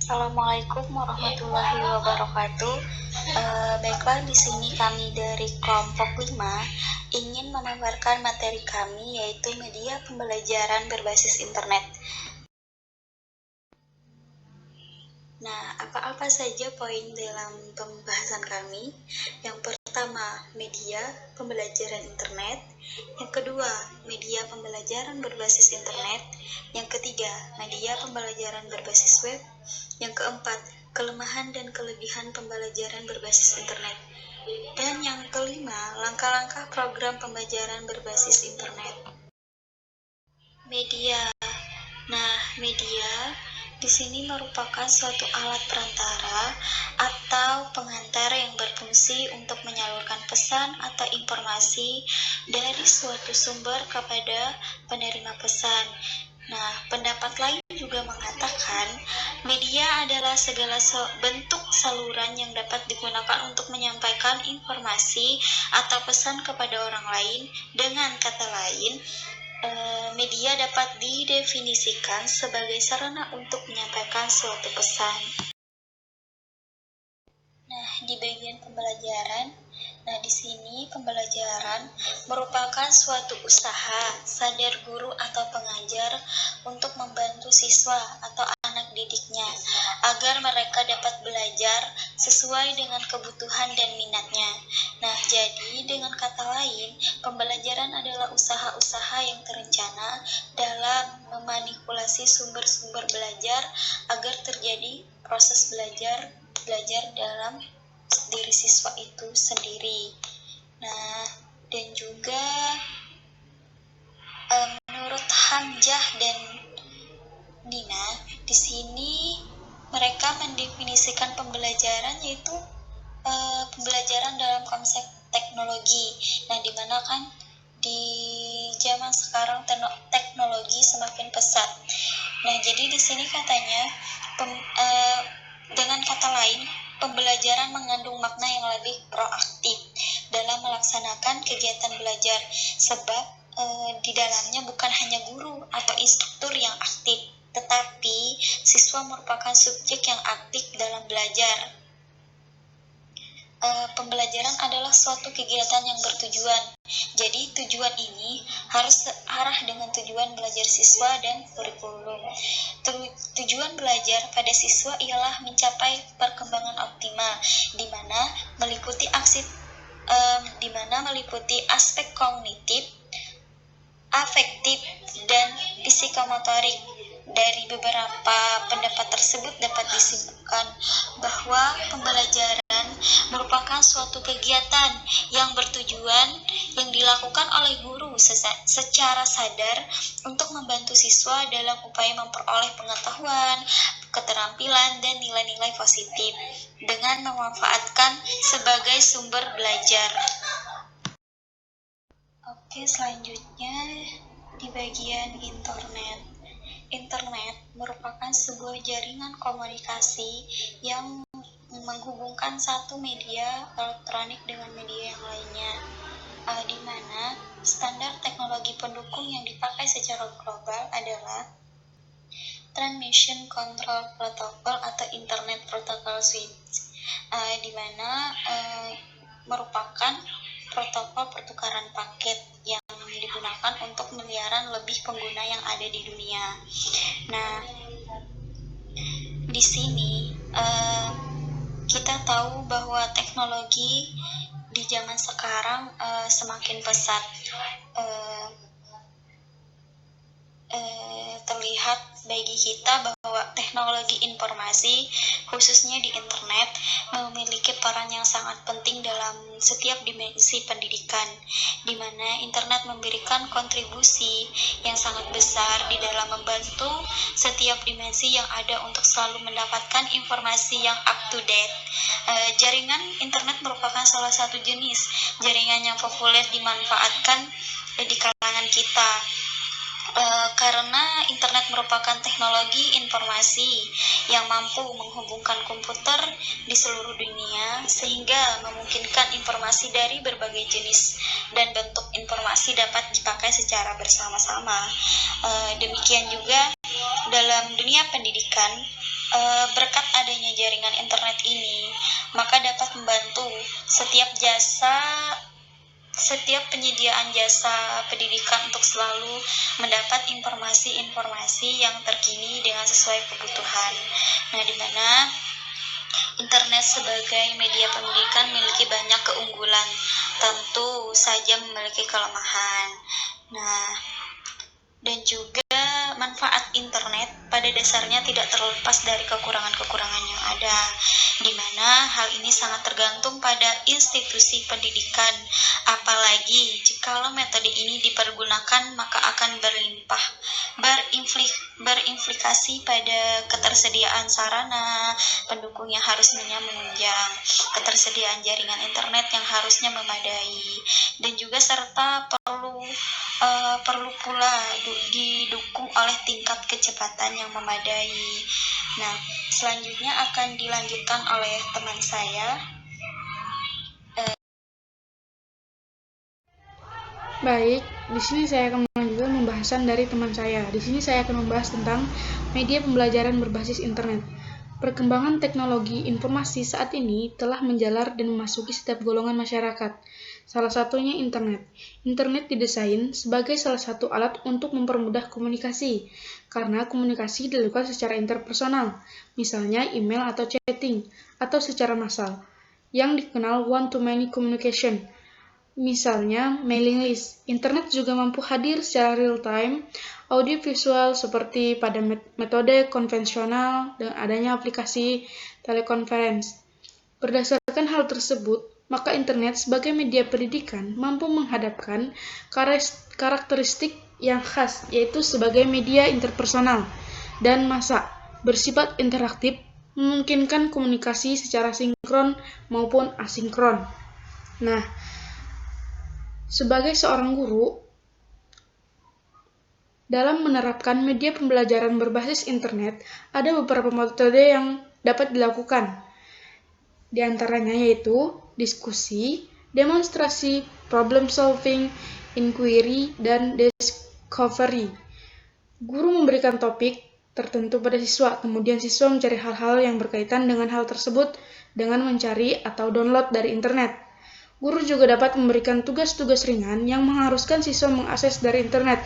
Assalamualaikum warahmatullahi wabarakatuh. Baiklah, di sini kami dari kelompok 5 ingin memaparkan materi kami, yaitu media pembelajaran berbasis internet. Nah, apa-apa saja poin dalam pembahasan kami? Yang pertama, media pembelajaran internet. Yang kedua, media pembelajaran berbasis internet. Yang ketiga, media pembelajaran berbasis web. Yang keempat, kelemahan dan kelebihan pembelajaran berbasis internet. Dan yang kelima, langkah-langkah program pembelajaran berbasis internet. Media. Nah, media di sini merupakan suatu alat perantara atau pengantar yang berfungsi untuk menyalurkan pesan atau informasi dari suatu sumber kepada penerima pesan. Nah, pendapat lain juga mengatakan media adalah segala bentuk saluran yang dapat digunakan untuk menyampaikan informasi atau pesan kepada orang lain. Dengan kata lain, media dapat didefinisikan sebagai sarana untuk menyampaikan suatu pesan. Nah, di bagian pembelajaran, di sini pembelajaran merupakan suatu usaha sadar guru atau pengajar untuk membantu siswa atau anak didiknya agar mereka dapat belajar sesuai dengan kebutuhan dan minatnya. Nah, jadi dengan kata lain, pembelajaran adalah usaha-usaha yang terencana dalam memanipulasi sumber-sumber belajar agar terjadi proses belajar dalam diri siswa itu sendiri. Nah, dan juga menurut Hamzah dan Nina, di sini mereka mendefinisikan pembelajaran yaitu pembelajaran dalam konsep teknologi. Nah, di mana kan di zaman sekarang teknologi semakin pesat. Nah, jadi di sini katanya dengan kata lain, pembelajaran mengandung makna yang lebih proaktif dalam melaksanakan kegiatan belajar, sebab di dalamnya bukan hanya guru atau instruktur yang aktif, tetapi siswa merupakan subjek yang aktif dalam belajar. Pembelajaran adalah suatu kegiatan yang bertujuan. Jadi tujuan ini harus searah dengan tujuan belajar siswa dan kurikulum. Tujuan belajar pada siswa ialah mencapai perkembangan optimal, di mana meliputi aspek kognitif, afektif, dan psikomotorik. Dari beberapa pendapat tersebut dapat disimpulkan bahwa pembelajaran merupakan suatu kegiatan yang bertujuan yang dilakukan oleh guru secara sadar untuk membantu siswa dalam upaya memperoleh pengetahuan, keterampilan, dan nilai-nilai positif dengan memanfaatkan sebagai sumber belajar. Oke, selanjutnya di bagian internet. Internet merupakan sebuah jaringan komunikasi yang menghubungkan satu media elektronik dengan media yang lainnya, di mana standar teknologi pendukung yang dipakai secara global adalah Transmission Control Protocol atau Internet Protocol Switch, di mana merupakan protokol pertukaran paket yang digunakan untuk miliaran lebih pengguna yang ada di dunia. Nah, di sini kita tahu bahwa teknologi di zaman sekarang semakin pesat. Terlihat bagi kita bahwa teknologi informasi, khususnya di internet, memiliki peran yang sangat penting dalam setiap dimensi pendidikan, di mana internet memberikan kontribusi yang sangat besar di dalam membantu setiap dimensi yang ada untuk selalu mendapatkan informasi yang up to date. Jaringan internet merupakan salah satu jenis jaringan yang populer dimanfaatkan di kalangan kita. Karena internet merupakan teknologi informasi yang mampu menghubungkan komputer di seluruh dunia sehingga memungkinkan informasi dari berbagai jenis dan bentuk informasi dapat dipakai secara bersama-sama. Demikian juga dalam dunia pendidikan, Berkat adanya jaringan internet ini, maka dapat membantu setiap penyediaan jasa pendidikan untuk selalu mendapat informasi-informasi yang terkini dengan sesuai kebutuhan. Nah, di mana internet sebagai media pendidikan memiliki banyak keunggulan, tentu saja memiliki kelemahan. Nah, dan juga manfaat internet pada dasarnya tidak terlepas dari kekurangan-kekurangan yang ada, di mana hal ini sangat tergantung pada institusi pendidikan. Apalagi jikalau metode ini dipergunakan, maka akan berimplikasi pada ketersediaan sarana pendukung yang harusnya menunjang, ketersediaan jaringan internet yang harusnya memadai, dan juga serta perlu pula didukung oleh tingkat kecepatan yang memadai. Nah, selanjutnya akan dilanjutkan oleh teman saya. Baik, di sini saya akan melanjutkan pembahasan dari teman saya. Di sini saya akan membahas tentang media pembelajaran berbasis internet. Perkembangan teknologi informasi saat ini telah menjalar dan memasuki setiap golongan masyarakat. Salah satunya internet. Internet didesain sebagai salah satu alat untuk mempermudah komunikasi, karena komunikasi dilakukan secara interpersonal, misalnya email atau chatting, atau secara massal, yang dikenal one-to-many communication. Misalnya, mailing list. Internet juga mampu hadir secara real-time, audio-visual seperti pada metode konvensional dan adanya aplikasi telekonferensi. Berdasarkan hal tersebut, maka internet sebagai media pendidikan mampu menghadapkan karakteristik yang khas, yaitu sebagai media interpersonal dan massa, bersifat interaktif, memungkinkan komunikasi secara sinkron maupun asinkron. Nah, sebagai seorang guru, dalam menerapkan media pembelajaran berbasis internet, ada beberapa metode yang dapat dilakukan. Di antaranya yaitu diskusi, demonstrasi, problem solving, inquiry, dan discovery. Guru memberikan topik tertentu pada siswa, kemudian siswa mencari hal-hal yang berkaitan dengan hal tersebut dengan mencari atau download dari internet. Guru juga dapat memberikan tugas-tugas ringan yang mengharuskan siswa mengakses dari internet.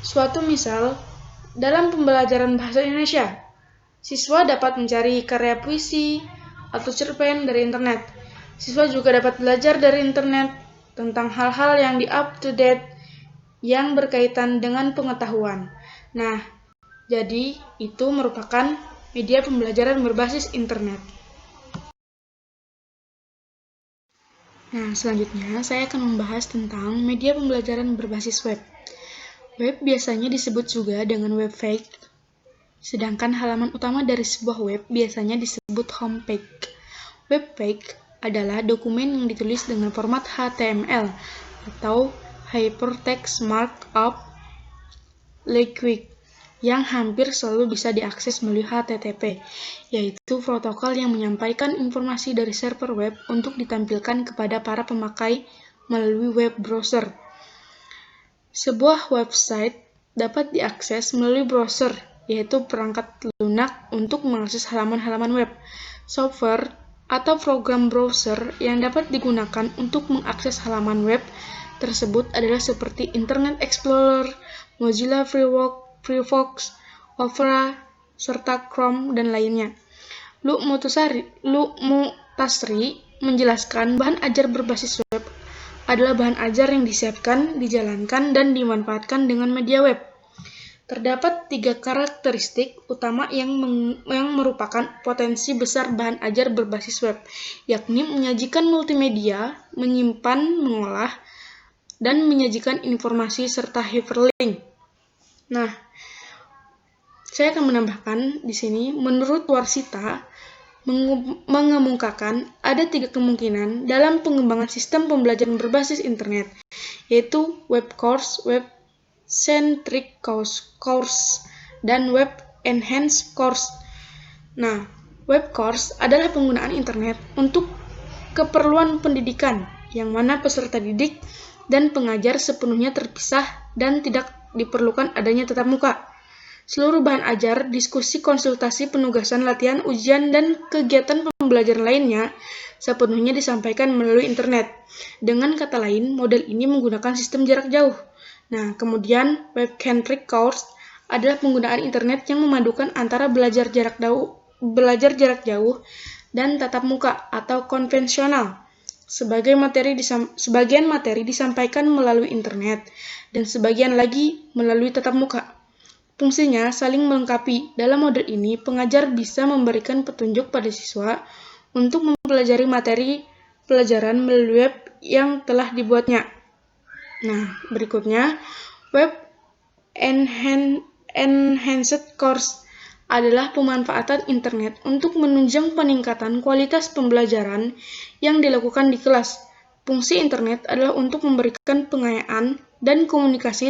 Suatu misal, dalam pembelajaran bahasa Indonesia, siswa dapat mencari karya puisi atau cerpen dari internet. Siswa juga dapat belajar dari internet tentang hal-hal yang up-to-date yang berkaitan dengan pengetahuan. Nah, jadi itu merupakan media pembelajaran berbasis internet. Nah, selanjutnya saya akan membahas tentang media pembelajaran berbasis web. Web biasanya disebut juga dengan web page, sedangkan halaman utama dari sebuah web biasanya disebut homepage. Web page adalah dokumen yang ditulis dengan format HTML atau Hypertext Markup Language yang hampir selalu bisa diakses melalui HTTP, yaitu protokol yang menyampaikan informasi dari server web untuk ditampilkan kepada para pemakai melalui web browser. Sebuah website dapat diakses melalui browser, yaitu perangkat lunak untuk mengakses halaman-halaman web. Software atau program browser yang dapat digunakan untuk mengakses halaman web tersebut adalah seperti Internet Explorer, Mozilla Firefox, Opera, serta Chrome dan lainnya. Lu Mutasri menjelaskan bahan ajar berbasis web adalah bahan ajar yang disiapkan, dijalankan, dan dimanfaatkan dengan media web. Terdapat 3 karakteristik utama yang merupakan potensi besar bahan ajar berbasis web, yakni menyajikan multimedia, menyimpan, mengolah, dan menyajikan informasi serta hyperlink. Nah, saya akan menambahkan di sini, menurut Warsita, mengemukakan ada 3 kemungkinan dalam pengembangan sistem pembelajaran berbasis internet, yaitu web course, web-centric course, dan web-enhanced course. Nah, web course adalah penggunaan internet untuk keperluan pendidikan, yang mana peserta didik dan pengajar sepenuhnya terpisah dan tidak diperlukan adanya tatap muka. Seluruh bahan ajar, diskusi, konsultasi, penugasan, latihan, ujian, dan kegiatan pembelajaran lainnya sepenuhnya disampaikan melalui internet. Dengan kata lain, model ini menggunakan sistem jarak jauh. Nah, kemudian web-centric course adalah penggunaan internet yang memadukan antara belajar jarak jauh dan tatap muka atau konvensional. Sebagian materi disampaikan melalui internet dan sebagian lagi melalui tatap muka. Fungsinya saling melengkapi. Dalam model ini, pengajar bisa memberikan petunjuk pada siswa untuk mempelajari materi pelajaran melalui web yang telah dibuatnya. Nah, berikutnya, Web Enhanced Course adalah pemanfaatan internet untuk menunjang peningkatan kualitas pembelajaran yang dilakukan di kelas. Fungsi internet adalah untuk memberikan pengayaan dan komunikasi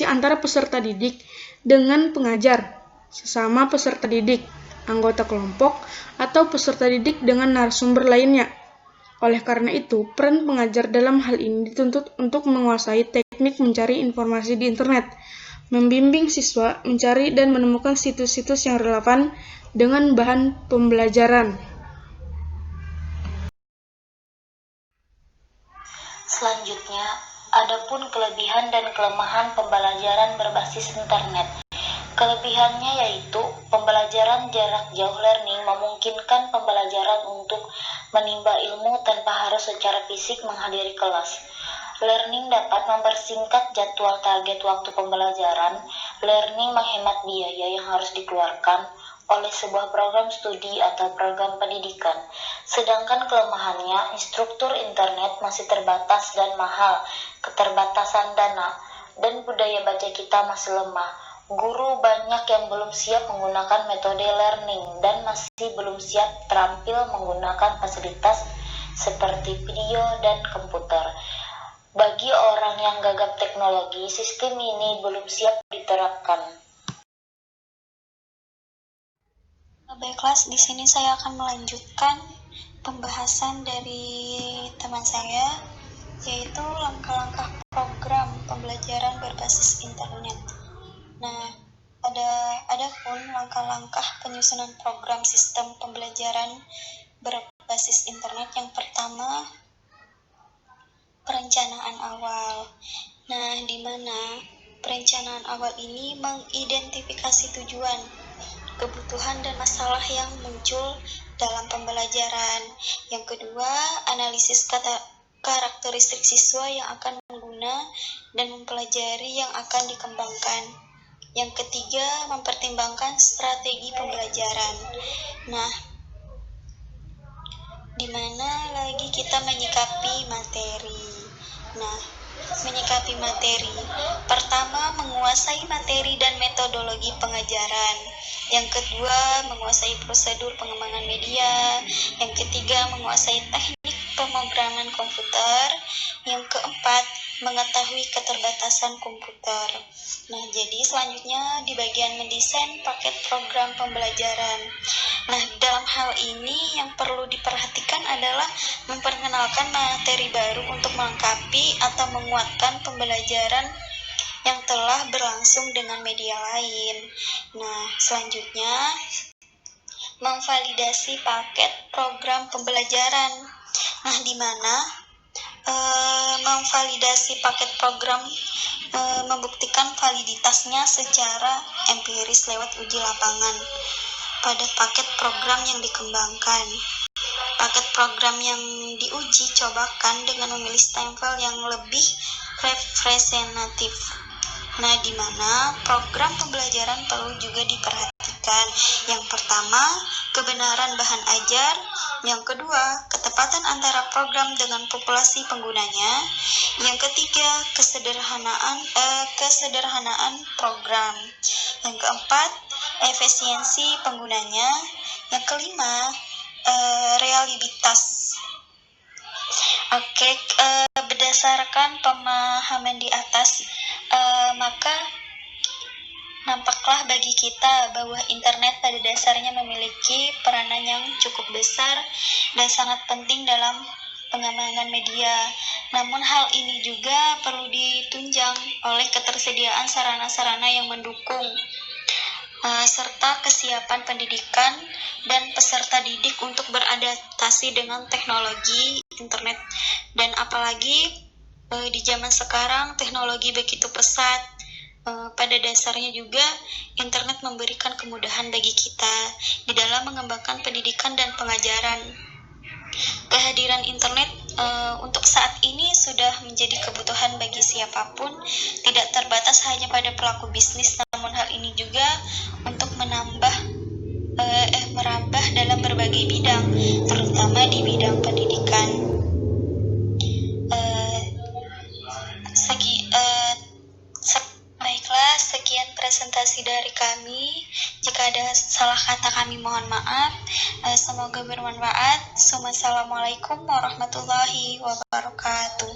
antara peserta didik dengan pengajar, sesama peserta didik, anggota kelompok, atau peserta didik dengan narasumber lainnya. Oleh karena itu, peran pengajar dalam hal ini dituntut untuk menguasai teknik mencari informasi di internet, membimbing siswa mencari dan menemukan situs-situs yang relevan dengan bahan pembelajaran. Selanjutnya, adapun kelebihan dan kelemahan pembelajaran berbasis internet. Kelebihannya yaitu pembelajaran jarak jauh learning memungkinkan pembelajaran untuk menimba ilmu tanpa harus secara fisik menghadiri kelas. Learning dapat mempersingkat jadwal target waktu pembelajaran. Learning menghemat biaya yang harus dikeluarkan oleh sebuah program studi atau program pendidikan. Sedangkan kelemahannya, instruktur internet masih terbatas dan mahal, keterbatasan dana, dan budaya baca kita masih lemah. Guru banyak yang belum siap menggunakan metode learning dan masih belum siap terampil menggunakan fasilitas seperti video dan komputer. Bagi orang yang gagap teknologi, sistem ini belum siap diterapkan. Baiklah, di sini saya akan melanjutkan pembahasan dari teman saya, yaitu langkah-langkah program pembelajaran berbasis internet. Nah, ada pun langkah-langkah penyusunan program sistem pembelajaran berbasis internet. Yang pertama, perencanaan awal. Nah, di mana perencanaan awal ini mengidentifikasi tujuan, kebutuhan dan masalah yang muncul dalam pembelajaran. Yang kedua, analisis karakteristik siswa yang akan mengguna dan mempelajari yang akan dikembangkan. Yang ketiga, mempertimbangkan strategi pembelajaran. Nah, di mana lagi kita menyikapi materi. Nah, menyikapi materi. Pertama, menguasai materi dan metodologi pengajaran. Yang kedua, menguasai prosedur pengembangan media. Yang ketiga, menguasai teknik pemrograman komputer. Yang keempat, mengetahui keterbatasan komputer. Nah, jadi selanjutnya di bagian mendesain paket program pembelajaran. Nah, dalam hal ini yang perlu diperhatikan adalah memperkenalkan materi baru untuk melengkapi atau menguatkan pembelajaran yang telah berlangsung dengan media lain. Nah, selanjutnya memvalidasi paket program pembelajaran. Nah, di mana memvalidasi paket program membuktikan validitasnya secara empiris lewat uji lapangan pada paket program yang dikembangkan. Paket program yang diuji cobakan dengan memilih stempel yang lebih representatif. Nah, di mana program pembelajaran perlu juga diperhatikan. Yang pertama, kebenaran bahan ajar. Yang kedua, ketepatan antara program dengan populasi penggunanya. Yang ketiga, kesederhanaan program. Yang keempat, efisiensi penggunanya. Yang kelima, reliabilitas. Oke, berdasarkan pemahaman di atas, maka nampaklah bagi kita bahwa internet pada dasarnya memiliki peranan yang cukup besar dan sangat penting dalam pengamanan media. Namun hal ini juga perlu ditunjang oleh ketersediaan sarana-sarana yang mendukung, serta kesiapan pendidikan dan peserta didik untuk beradaptasi dengan teknologi internet. Dan apalagi di zaman sekarang teknologi begitu pesat. Pada dasarnya juga internet memberikan kemudahan bagi kita di dalam mengembangkan pendidikan dan pengajaran. Kehadiran internet untuk saat ini sudah menjadi kebutuhan bagi siapapun, tidak terbatas hanya pada pelaku bisnis, namun hal ini juga untuk merambah dalam berbagai bidang, terutama di bidang pendidikan. Baiklah, sekian presentasi dari kami. Jika ada salah kata kami mohon maaf. Semoga bermanfaat. Assalamualaikum warahmatullahi wabarakatuh.